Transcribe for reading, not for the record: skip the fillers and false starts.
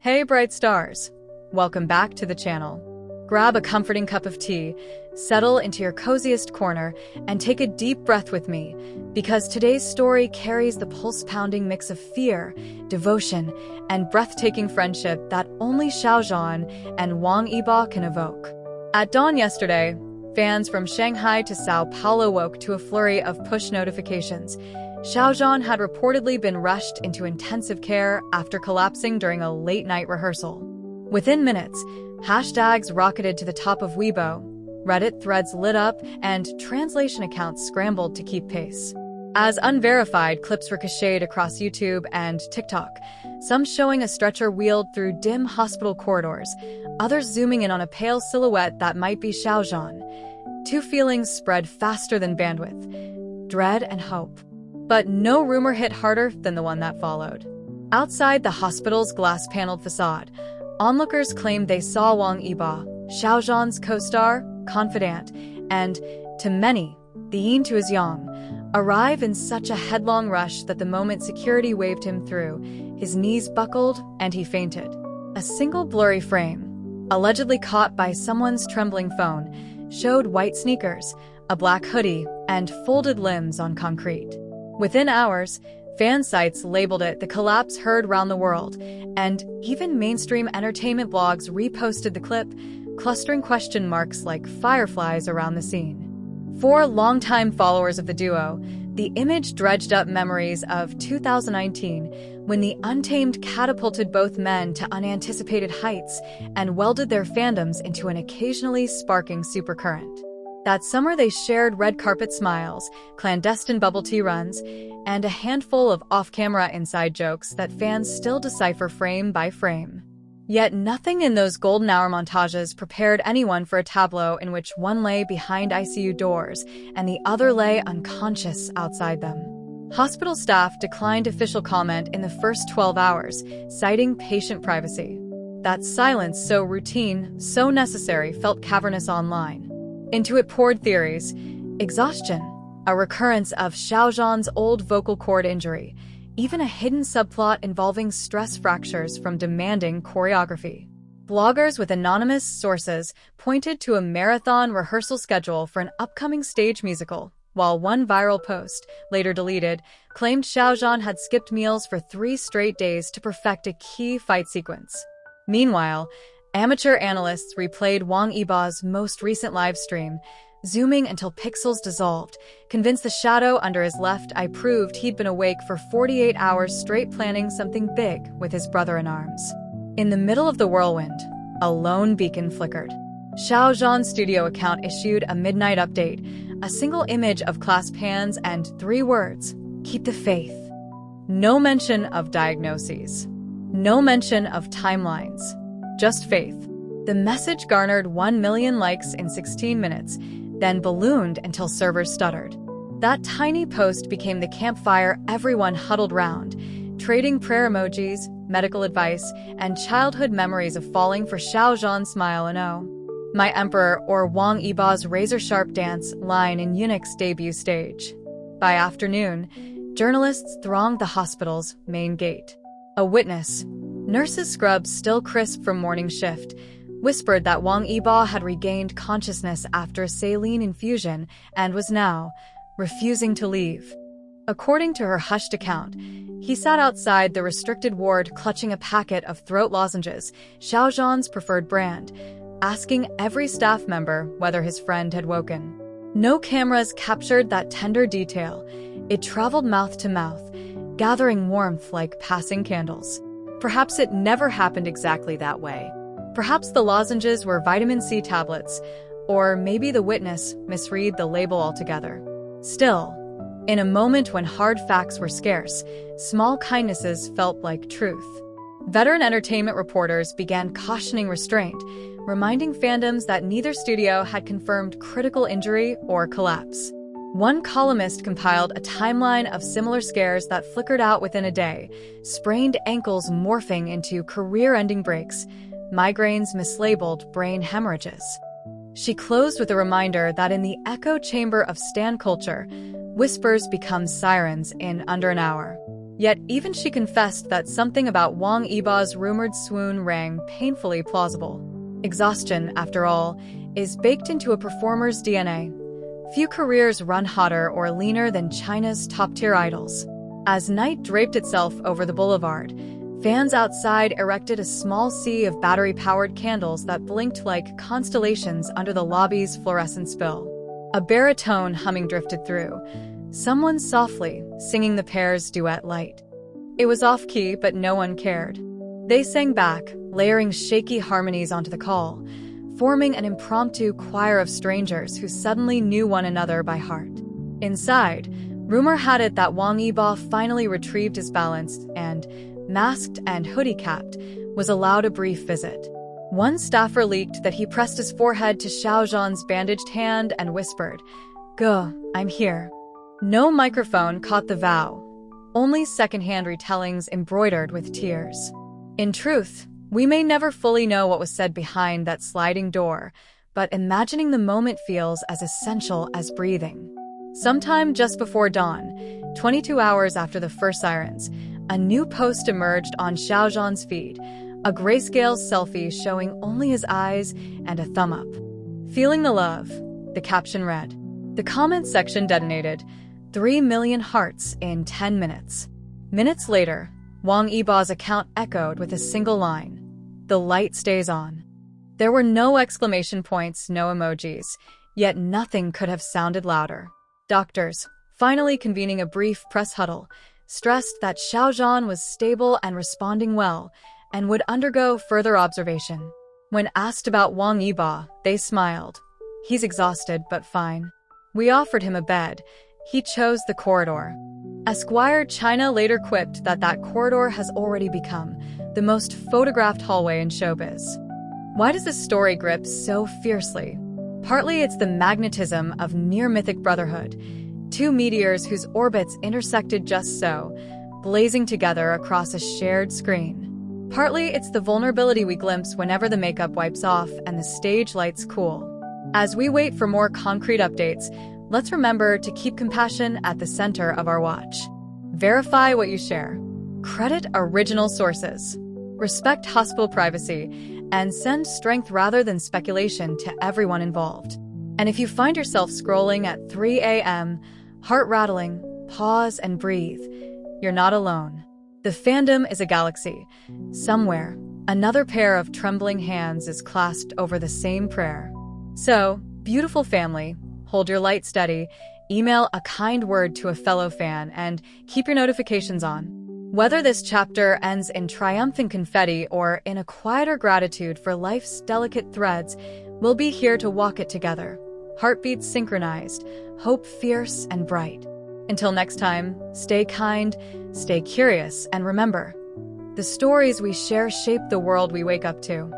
Hey bright stars! Welcome back to the channel. Grab a comforting cup of tea, settle into your coziest corner, and take a deep breath with me, because today's story carries the pulse-pounding mix of fear, devotion, and breathtaking friendship that only Xiao Zhan and Wang Yibo can evoke. At dawn yesterday, fans from Shanghai to Sao Paulo woke to a flurry of push notifications. Xiao Zhan had reportedly been rushed into intensive care after collapsing during a late-night rehearsal. Within minutes, hashtags rocketed to the top of Weibo, Reddit threads lit up, and translation accounts scrambled to keep pace. As unverified clips ricocheted across YouTube and TikTok, some showing a stretcher wheeled through dim hospital corridors, others zooming in on a pale silhouette that might be Xiao Zhan. Two feelings spread faster than bandwidth: dread and hope. But no rumor hit harder than the one that followed. Outside the hospital's glass-paneled facade, onlookers claimed they saw Wang Yibo, Xiao Zhan's co-star, confidant, and, to many, the yin to his yang, arrive in such a headlong rush that the moment security waved him through, his knees buckled and he fainted. A single blurry frame, allegedly caught by someone's trembling phone, showed white sneakers, a black hoodie, and folded limbs on concrete. Within hours, fan sites labeled it the collapse heard round the world, and even mainstream entertainment blogs reposted the clip, clustering question marks like fireflies around the scene. For longtime followers of the duo, the image dredged up memories of 2019, when the Untamed catapulted both men to unanticipated heights and welded their fandoms into an occasionally sparking supercurrent. That summer they shared red carpet smiles, clandestine bubble tea runs, and a handful of off-camera inside jokes that fans still decipher frame by frame. Yet nothing in those golden hour montages prepared anyone for a tableau in which one lay behind ICU doors and the other lay unconscious outside them. Hospital staff declined official comment in the first 12 hours, citing patient privacy. That silence, so routine, so necessary, felt cavernous online. Into it poured theories: exhaustion, a recurrence of Xiao Zhan's old vocal cord injury, even a hidden subplot involving stress fractures from demanding choreography. Bloggers with anonymous sources pointed to a marathon rehearsal schedule for an upcoming stage musical, while one viral post, later deleted, claimed Xiao Zhan had skipped meals for 3 straight days to perfect a key fight sequence. Meanwhile, amateur analysts replayed Wang Yibo's most recent live stream, zooming until pixels dissolved, convinced the shadow under his left eye proved he'd been awake for 48 hours straight planning something big with his brother in arms. In the middle of the whirlwind, a lone beacon flickered. Xiao Zhan's studio account issued a midnight update, a single image of clasped hands and 3 words: keep the faith. No mention of diagnoses. No mention of timelines. Just faith. The message garnered 1 million likes in 16 minutes, then ballooned until servers stuttered. That tiny post became the campfire everyone huddled round, trading prayer emojis, medical advice, and childhood memories of falling for Xiao Zhan's smile and "Oh, my emperor," or Wang Yibo's razor-sharp dance line in Eunuch's debut stage. By afternoon, journalists thronged the hospital's main gate. A witness, nurse's scrubs still crisp from morning shift, whispered that Wang Yibo had regained consciousness after a saline infusion and was now refusing to leave. According to her hushed account, he sat outside the restricted ward clutching a packet of throat lozenges, Xiao Zhan's preferred brand, asking every staff member whether his friend had woken. No cameras captured that tender detail. It traveled mouth to mouth, gathering warmth like passing candles. Perhaps it never happened exactly that way. Perhaps the lozenges were vitamin C tablets, or maybe the witness misread the label altogether. Still, in a moment when hard facts were scarce, small kindnesses felt like truth. Veteran entertainment reporters began cautioning restraint, reminding fandoms that neither studio had confirmed critical injury or collapse. One columnist compiled a timeline of similar scares that flickered out within a day, sprained ankles morphing into career-ending breaks, migraines mislabeled brain hemorrhages. She closed with a reminder that in the echo chamber of stan culture, whispers become sirens in under an hour. Yet even she confessed that something about Wang Yibo's rumored swoon rang painfully plausible. Exhaustion, after all, is baked into a performer's DNA. Few careers run hotter or leaner than China's top-tier idols. As night draped itself over the boulevard, fans outside erected a small sea of battery-powered candles that blinked like constellations under the lobby's fluorescent spill. A baritone humming drifted through, someone softly singing the pair's duet light. It was off-key, but no one cared. They sang back, layering shaky harmonies onto the call, forming an impromptu choir of strangers who suddenly knew one another by heart. Inside, rumor had it that Wang Yibo finally retrieved his balance and, masked and hoodie-capped, was allowed a brief visit. One staffer leaked that he pressed his forehead to Xiao Zhan's bandaged hand and whispered, "Go, I'm here." No microphone caught the vow, only secondhand retellings embroidered with tears. In truth, we may never fully know what was said behind that sliding door, but imagining the moment feels as essential as breathing. Sometime just before dawn, 22 hours after the first sirens, a new post emerged on Xiao Zhan's feed, a grayscale selfie showing only his eyes and a thumb up. "Feeling the love," the caption read. The comment section detonated, 3 million hearts in 10 minutes. Minutes later, Wang Yibo's account echoed with a single line, "The light stays on." There were no exclamation points, no emojis, yet nothing could have sounded louder. Doctors, finally convening a brief press huddle, stressed that Xiao Zhan was stable and responding well, and would undergo further observation. When asked about Wang Yibo, they smiled. "He's exhausted, but fine. We offered him a bed. He chose the corridor." Esquire China later quipped that that corridor has already become the most photographed hallway in showbiz. Why does this story grip so fiercely? Partly it's the magnetism of near-mythic brotherhood, two meteors whose orbits intersected just so, blazing together across a shared screen. Partly it's the vulnerability we glimpse whenever the makeup wipes off and the stage lights cool. As we wait for more concrete updates, let's remember to keep compassion at the center of our watch. Verify what you share. Credit original sources. Respect hospital privacy, and send strength rather than speculation to everyone involved. And if you find yourself scrolling at 3 a.m., heart rattling, pause and breathe. You're not alone. The fandom is a galaxy. Somewhere, another pair of trembling hands is clasped over the same prayer. So, beautiful family, hold your light steady, email a kind word to a fellow fan, and keep your notifications on. Whether this chapter ends in triumphant confetti or in a quieter gratitude for life's delicate threads, we'll be here to walk it together. Heartbeats synchronized, hope fierce and bright. Until next time, stay kind, stay curious, and remember, the stories we share shape the world we wake up to.